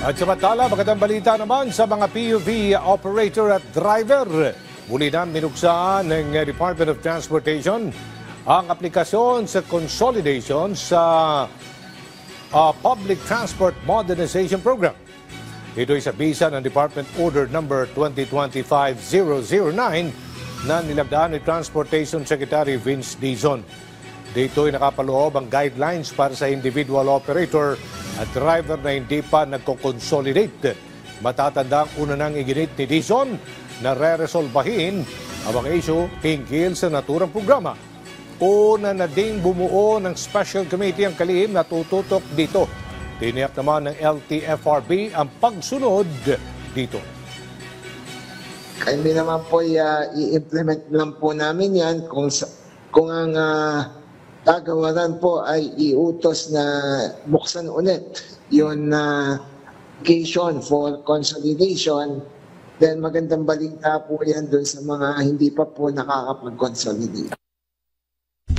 At samantala, magandang balita naman sa mga PUV operator at driver. Muli na minuksan ng Department of Transportation ang aplikasyon sa consolidation sa Public Transport Modernization Program. Ito ay sa bisa ng Department Order Number 2025-009 na nilagdaan ni Transportation Secretary Vince Dizon. Dito ay nakapaloob ang guidelines para sa individual operator at driver na hindi pa nagko-consolidate. Matatanda ang una nang iginit ni Dizon na re-resolbahin ang mga issue hinggil sa naturang programa. Una na ding bumuo ng special committee ang kalihim na tututok dito. Tiniyak naman ng LTFRB ang pagsunod dito. Kami naman po i-implement lang po namin yan kung ang gagawaran po ay iutos na buksan ulit yung application for consolidation, then magandang balita po yan doon sa mga hindi pa po nakakapag-consolidate.